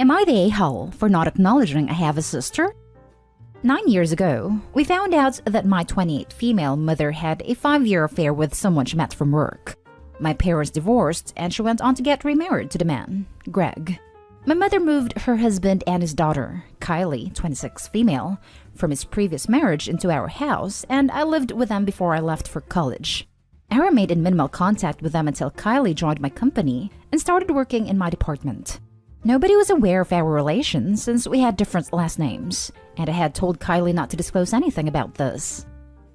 Am I the a-hole for not acknowledging I have a sister? 9 years ago, we found out that my 28 female mother had a 5-year affair with someone she met from work. My parents divorced and she went on to get remarried to the man, Greg. My mother moved her husband and his daughter, Kylie, 26 female, from his previous marriage into our house, and I lived with them before I left for college. I remained in minimal contact with them until Kylie joined my company and started working in my department. Nobody was aware of our relation since we had different last names, and I had told Kylie not to disclose anything about this.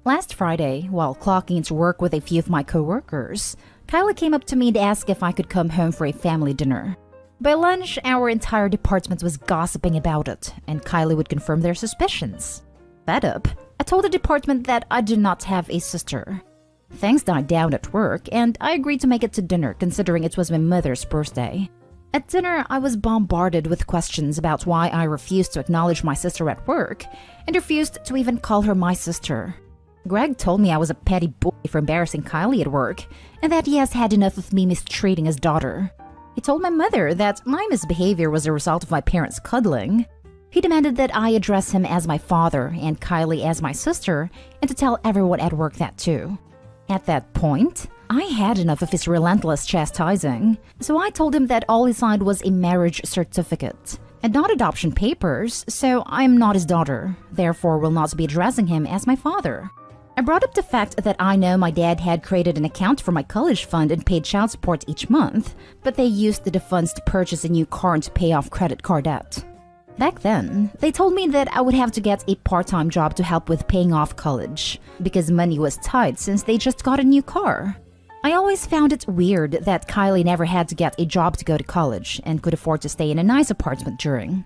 Last Friday, while clocking into work with a few of my co-workers, Kylie came up to me to ask if I could come home for a family dinner. By lunch, our entire department was gossiping about it, and Kylie would confirm their suspicions. Fed up, I told the department that I do not have a sister. Things died down at work, and I agreed to make it to dinner considering it was my mother's birthday. At dinner, I was bombarded with questions about why I refused to acknowledge my sister at work and refused to even call her my sister. Greg told me I was a petty boy for embarrassing Kylie at work and that he has had enough of me mistreating his daughter. He told my mother that my misbehavior was a result of my parents cuddling. He demanded that I address him as my father and Kylie as my sister and to tell everyone at work that too. At that point, I had enough of his relentless chastising, so I told him that all he signed was a marriage certificate and not adoption papers, so I am not his daughter, therefore will not be addressing him as my father. I brought up the fact that I know my dad had created an account for my college fund and paid child support each month, but they used the funds to purchase a new car and to pay off credit card debt. Back then, they told me that I would have to get a part-time job to help with paying off college, because money was tight since they just got a new car. I always found it weird that Kylie never had to get a job to go to college and could afford to stay in a nice apartment during.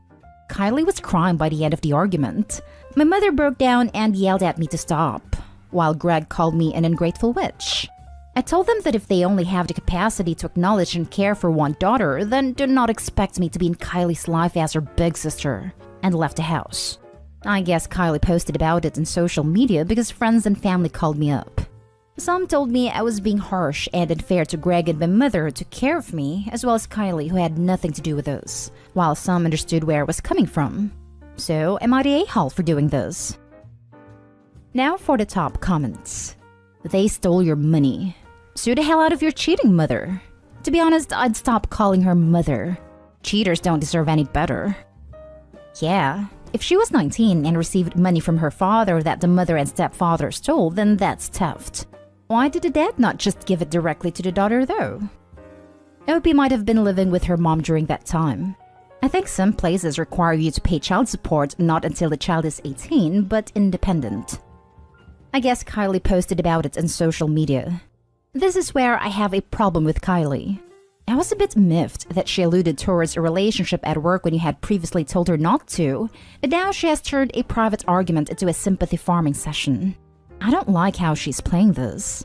Kylie was crying by the end of the argument. My mother broke down and yelled at me to stop, while Greg called me an ungrateful witch. I told them that if they only have the capacity to acknowledge and care for one daughter, then do not expect me to be in Kylie's life as her big sister, and left the house. I guess Kylie posted about it in social media because friends and family called me up. Some told me I was being harsh and unfair to Greg and my mother who took care of me, as well as Kylie who had nothing to do with this, while some understood where I was coming from. So, am I the a-hole for doing this? Now for the top comments. They stole your money. Sue the hell out of your cheating mother. To be honest, I'd stop calling her mother. Cheaters don't deserve any better. Yeah, if she was 19 and received money from her father that the mother and stepfather stole, then that's theft. Why did the dad not just give it directly to the daughter though? Opie might have been living with her mom during that time. I think some places require you to pay child support not until the child is 18, but independent. I guess Kylie posted about it on social media. This is where I have a problem with Kylie. I was a bit miffed that she alluded towards a relationship at work when you had previously told her not to, but now she has turned a private argument into a sympathy farming session. I don't like how she's playing this.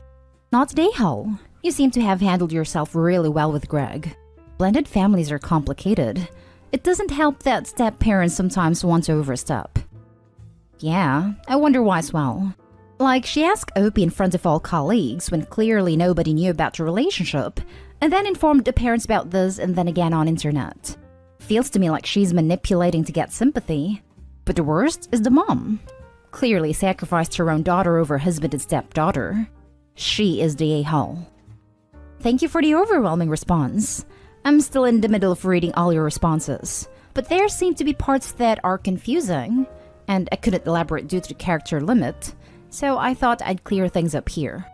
Not the a-hole. You seem to have handled yourself really well with Greg. Blended families are complicated. It doesn't help that step-parents sometimes want to overstep. Yeah, I wonder why as well. Like, she asked Opie in front of all colleagues when clearly nobody knew about the relationship, and then informed the parents about this and then again on internet. Feels to me like she's manipulating to get sympathy. But the worst is the mom. Clearly sacrificed her own daughter over husband and stepdaughter. She is the a-hole. Thank you for the overwhelming response. I'm still in the middle of reading all your responses, but there seem to be parts that are confusing, and I couldn't elaborate due to the character limit. So I thought I'd clear things up here.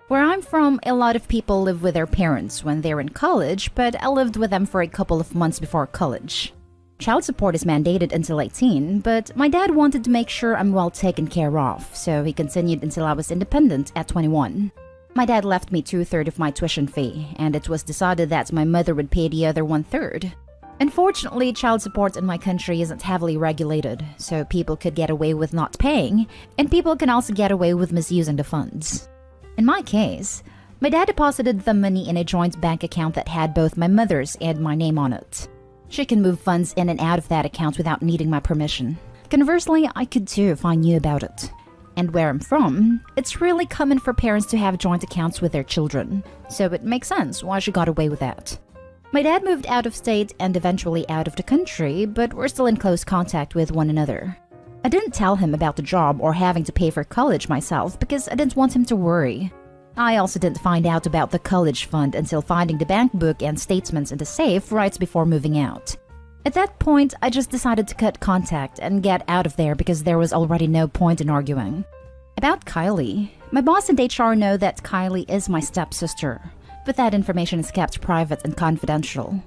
Where I'm from, a lot of people live with their parents when they're in college, but I lived with them for a couple of months before college. Child support is mandated until 18, but my dad wanted to make sure I'm well taken care of, so he continued until I was independent at 21. My dad left me 2/3 of my tuition fee, and it was decided that my mother would pay the other 1/3. Unfortunately, child support in my country isn't heavily regulated, so people could get away with not paying, and people can also get away with misusing the funds. In my case, my dad deposited the money in a joint bank account that had both my mother's and my name on it. She can move funds in and out of that account without needing my permission. Conversely, I could too if I knew about it. And where I'm from, it's really common for parents to have joint accounts with their children, so it makes sense why she got away with that. My dad moved out of state and eventually out of the country, but we're still in close contact with one another. I didn't tell him about the job or having to pay for college myself because I didn't want him to worry. I also didn't find out about the college fund until finding the bank book and statements in the safe right before moving out. At that point, I just decided to cut contact and get out of there because there was already no point in arguing. About Kylie, my boss and HR know that Kylie is my stepsister, but that information is kept private and confidential.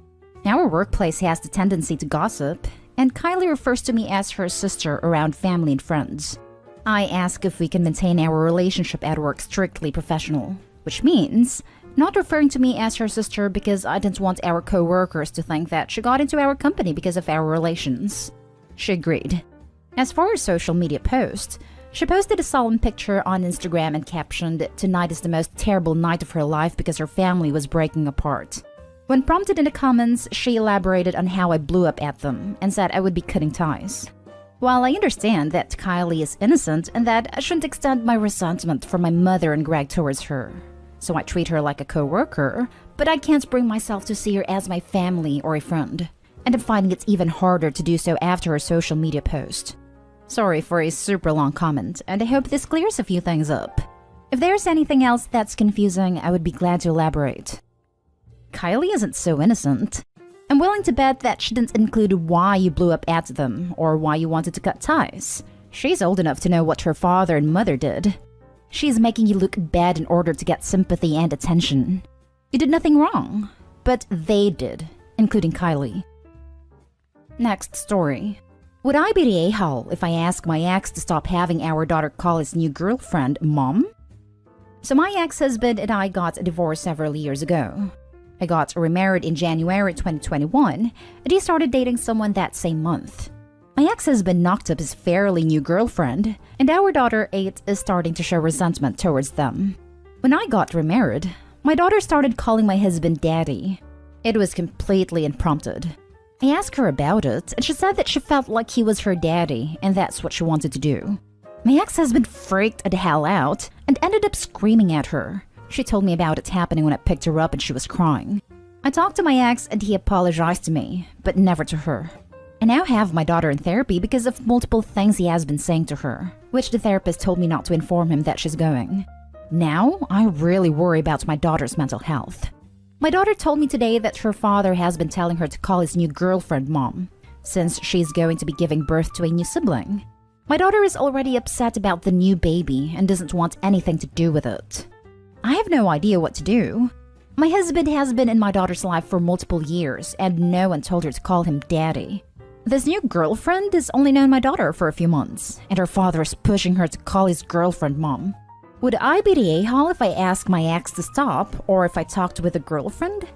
Our workplace has the tendency to gossip, and Kylie refers to me as her sister around family and friends. I ask if we can maintain our relationship at work strictly professional, which means not referring to me as her sister because I didn't want our co-workers to think that she got into our company because of our relations. She agreed. As for her social media post, she posted a solemn picture on Instagram and captioned, "Tonight is the most terrible night of her life because her family was breaking apart." When prompted in the comments, she elaborated on how I blew up at them and said I would be cutting ties. While I understand that Kylie is innocent and that I shouldn't extend my resentment from my mother and Greg towards her, so I treat her like a co-worker, but I can't bring myself to see her as my family or a friend, and I'm finding it even harder to do so after her social media post. Sorry for a super long comment, and I hope this clears a few things up. If there's anything else that's confusing, I would be glad to elaborate. Kylie isn't so innocent. I'm willing to bet that she didn't include why you blew up at them or why you wanted to cut ties. She's old enough to know what her father and mother did. She's making you look bad in order to get sympathy and attention. You did nothing wrong, but they did, including Kylie. Next story. Would I be the a-hole if I ask my ex to stop having our daughter call his new girlfriend Mom? So my ex-husband and I got a divorce several years ago. I got remarried in January 2021, and he started dating someone that same month. My ex-husband knocked up his fairly new girlfriend, and our daughter 8 is starting to show resentment towards them. When I got remarried, my daughter started calling my husband Daddy. It was completely unprompted. I asked her about it, and she said that she felt like he was her daddy, and that's what she wanted to do. My ex-husband freaked the hell out and ended up screaming at her. She told me about it happening when I picked her up and she was crying. I talked to my ex and he apologized to me, but never to her. I now have my daughter in therapy because of multiple things he has been saying to her, which the therapist told me not to inform him that she's going. Now, I really worry about my daughter's mental health. My daughter told me today that her father has been telling her to call his new girlfriend Mom, since she's going to be giving birth to a new sibling. My daughter is already upset about the new baby and doesn't want anything to do with it. I have no idea what to do. My husband has been in my daughter's life for multiple years and no one told her to call him Daddy. This new girlfriend has only known my daughter for a few months, and her father is pushing her to call his girlfriend Mom. Would I be the a-hole if I ask my ex to stop, or if I talked with a girlfriend?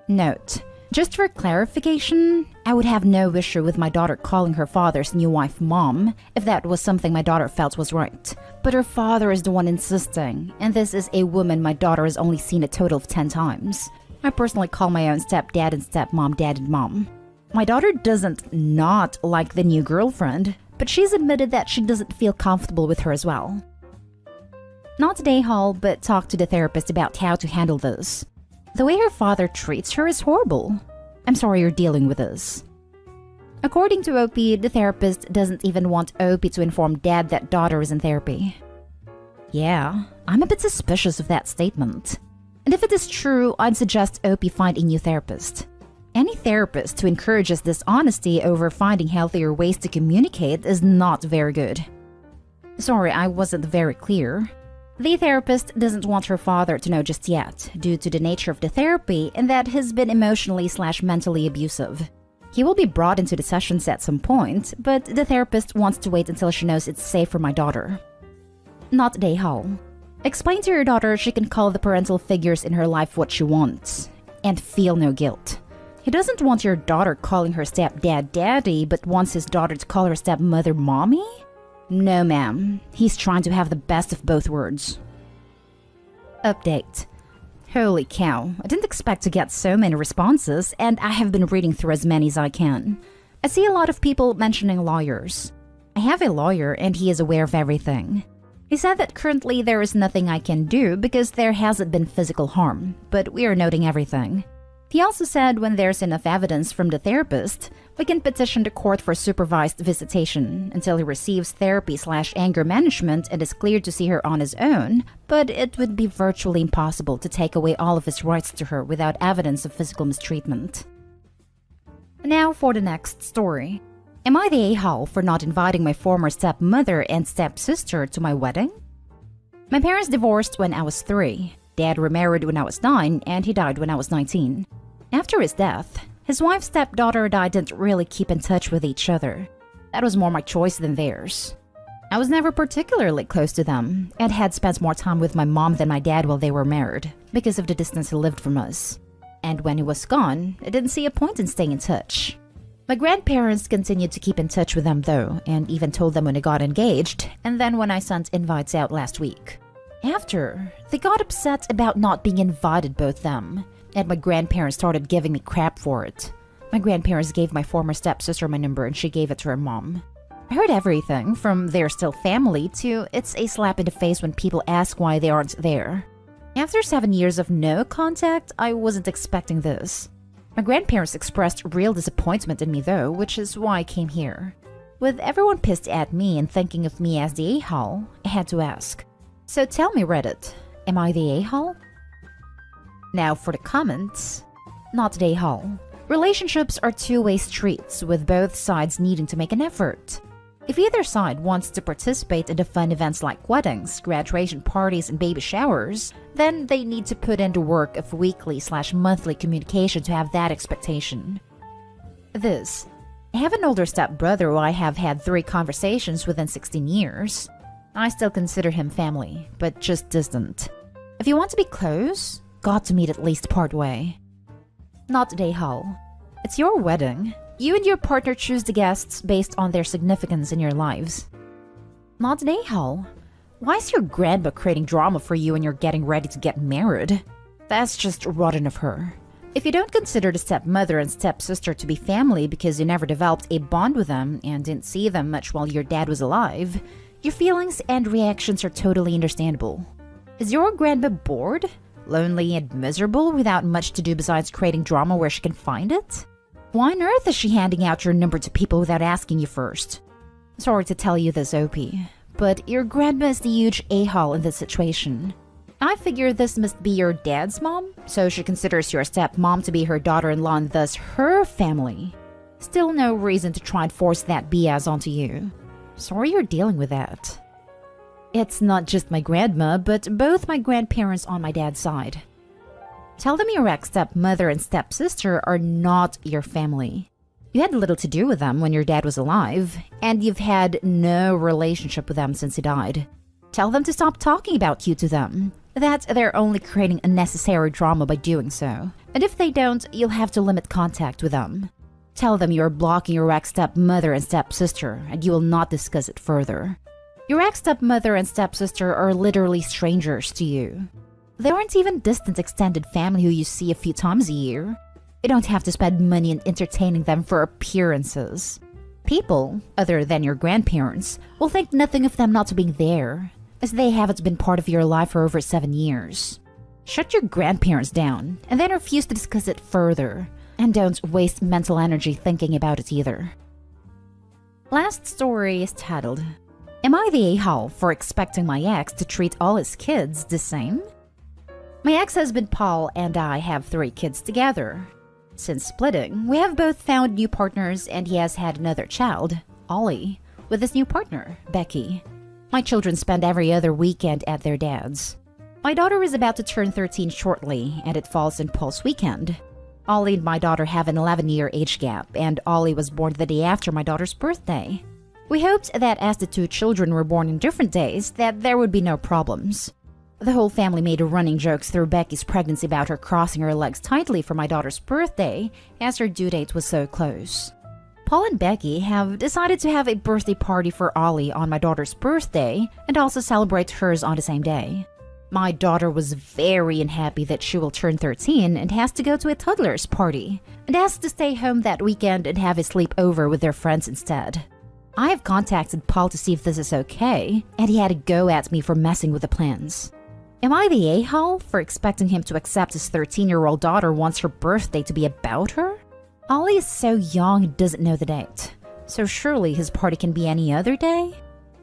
Note, just for clarification, I would have no issue with my daughter calling her father's new wife Mom if that was something my daughter felt was right. But her father is the one insisting, and this is a woman my daughter has only seen a total of 10 times. I personally call my own stepdad and stepmom Dad and Mom. My daughter doesn't not like the new girlfriend, but she's admitted that she doesn't feel comfortable with her as well. Not today, Hall, but talk to the therapist about how to handle this. The way her father treats her is horrible. I'm sorry you're dealing with this. According to Opie, the therapist doesn't even want Opie to inform Dad that daughter is in therapy. Yeah, I'm a bit suspicious of that statement. And if it is true, I'd suggest Opie find a new therapist. Any therapist who encourages dishonesty over finding healthier ways to communicate is not very good. Sorry, I wasn't very clear. The therapist doesn't want her father to know just yet, due to the nature of the therapy and that he's been emotionally/mentally abusive. He will be brought into the sessions at some point, but the therapist wants to wait until she knows it's safe for my daughter. Not day Hall. Explain to your daughter she can call the parental figures in her life what she wants, and feel no guilt. He doesn't want your daughter calling her stepdad Daddy, but wants his daughter to call her stepmother Mommy? No, ma'am. He's trying to have the best of both worlds. Update. Holy cow, I didn't expect to get so many responses, and I have been reading through as many as I can. I see a lot of people mentioning lawyers. I have a lawyer, and he is aware of everything. He said that currently there is nothing I can do because there hasn't been physical harm, but we are noting everything. He also said when there's enough evidence from the therapist, we can petition the court for supervised visitation until he receives therapy/anger management and is cleared to see her on his own, but it would be virtually impossible to take away all of his rights to her without evidence of physical mistreatment. Now for the next story. Am I the a-hole for not inviting my former stepmother and stepsister to my wedding? My parents divorced when I was 3. Dad remarried when I was 9, and he died when I was 19. After his death, his wife's stepdaughter and I didn't really keep in touch with each other. That was more my choice than theirs. I was never particularly close to them, and had spent more time with my mom than my dad while they were married, because of the distance he lived from us. And when he was gone, I didn't see a point in staying in touch. My grandparents continued to keep in touch with them though, and even told them when I got engaged, and then when I sent invites out last week. After, they got upset about not being invited, both them, and my grandparents started giving me crap for it. My grandparents gave my former stepsister my number and she gave it to her mom. I heard everything from they're still family to it's a slap in the face when people ask why they aren't there. After 7 years of no contact, I wasn't expecting this. My grandparents expressed real disappointment in me though, which is why I came here. With everyone pissed at me and thinking of me as the a-hole, I had to ask. So tell me, Reddit, am I the a-hole? Now for the comments. Not the a-hole. Relationships are two-way streets, with both sides needing to make an effort. If either side wants to participate in the fun events like weddings, graduation parties, and baby showers, then they need to put in the work of weekly/monthly communication to have that expectation. I have an older stepbrother who I have had 3 conversations within 16 years. I still consider him family, but just distant. If you want to be close, got to meet at least part way. Not the a-hole. It's your wedding. You and your partner choose the guests based on their significance in your lives. Not the a-hole. Why is your grandma creating drama for you when you're getting ready to get married? That's just rotten of her. If you don't consider the stepmother and stepsister to be family because you never developed a bond with them and didn't see them much while your dad was alive, your feelings and reactions are totally understandable. Is your grandma bored? Lonely and miserable without much to do besides creating drama where she can find it? Why on earth is she handing out your number to people without asking you first? Sorry to tell you this, OP, but your grandma is the huge a-hole in this situation. I figure this must be your dad's mom, so she considers your stepmom to be her daughter-in-law and thus her family. Still no reason to try and force that BS onto you. Sorry you're dealing with that. It's not just my grandma, but both my grandparents on my dad's side. Tell them your ex-stepmother and stepsister are not your family. You had little to do with them when your dad was alive, and you've had no relationship with them since he died. Tell them to stop talking about you to them, that they're only creating unnecessary drama by doing so, and if they don't, you'll have to limit contact with them. Tell them you're blocking your ex-stepmother and stepsister, and you will not discuss it further. Your ex-stepmother and stepsister are literally strangers to you. They aren't even distant extended family who you see a few times a year. You don't have to spend money on entertaining them for appearances. People, other than your grandparents, will think nothing of them not being there, as they haven't been part of your life for over 7 years. Shut your grandparents down, and then refuse to discuss it further, and don't waste mental energy thinking about it either. Last story is titled, Am I the a-hole for expecting my ex to treat all his kids the same? My ex-husband Paul and I have 3 kids together. Since splitting, we have both found new partners and he has had another child, Ollie, with his new partner, Becky. My children spend every other weekend at their dad's. My daughter is about to turn 13 shortly, and it falls in Paul's weekend. Ollie and my daughter have an 11-year age gap, and Ollie was born the day after my daughter's birthday. We hoped that as the 2 children were born on different days, that there would be no problems. The whole family made running jokes through Becky's pregnancy about her crossing her legs tightly for my daughter's birthday, as her due date was so close. Paul and Becky have decided to have a birthday party for Ollie on my daughter's birthday, and also celebrate hers on the same day. My daughter was very unhappy that she will turn 13 and has to go to a toddler's party, and has to stay home that weekend and have a sleepover with their friends instead. I have contacted Paul to see if this is okay, and he had a go at me for messing with the plans. Am I the a-hole for expecting him to accept his 13-year-old daughter wants her birthday to be about her? Ollie is so young he doesn't know the date, so surely his party can be any other day?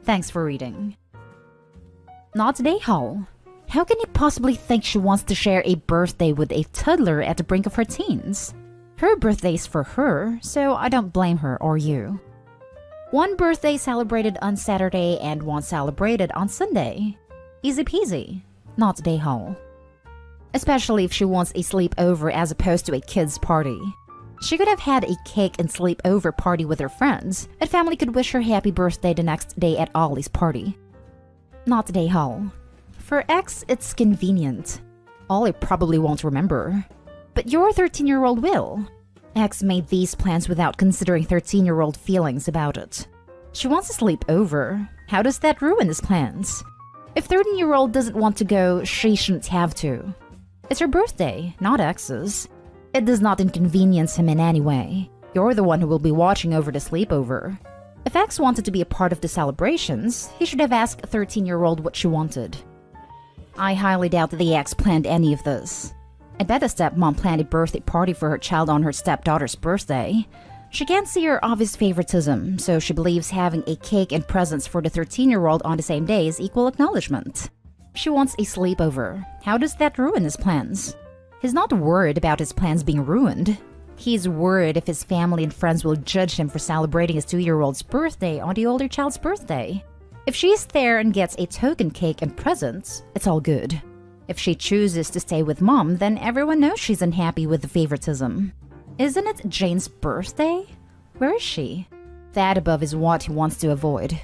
Thanks for reading. Not the a-hole. How can he possibly think she wants to share a birthday with a toddler at the brink of her teens? Her birthday's for her, so I don't blame her or you. One birthday celebrated on Saturday and one celebrated on Sunday. Easy peasy. Not the a-hole. Especially if she wants a sleepover as opposed to a kid's party. She could have had a cake and sleepover party with her friends, and family could wish her happy birthday the next day at Ollie's party. Not the a-hole. For X, it's convenient. Ollie probably won't remember. But your 13-year-old will. X made these plans without considering 13-year-old feelings about it. She wants to sleep over. How does that ruin his plans? If 13-year-old doesn't want to go, she shouldn't have to. It's her birthday, not X's. It does not inconvenience him in any way. You're the one who will be watching over the sleepover. If X wanted to be a part of the celebrations, he should have asked 13-year-old what she wanted. I highly doubt that the X planned any of this. I bet the stepmom planned a birthday party for her child on her stepdaughter's birthday. She can't see her obvious favoritism, so she believes having a cake and presents for the 13-year-old on the same day is equal acknowledgement. She wants a sleepover. How does that ruin his plans? He's not worried about his plans being ruined. He's worried if his family and friends will judge him for celebrating his 2-year-old's birthday on the older child's birthday. If she's there and gets a token cake and presents, it's all good. If she chooses to stay with mom, then everyone knows she's unhappy with the favoritism. Isn't it Jane's birthday? Where is she? That above is what he wants to avoid.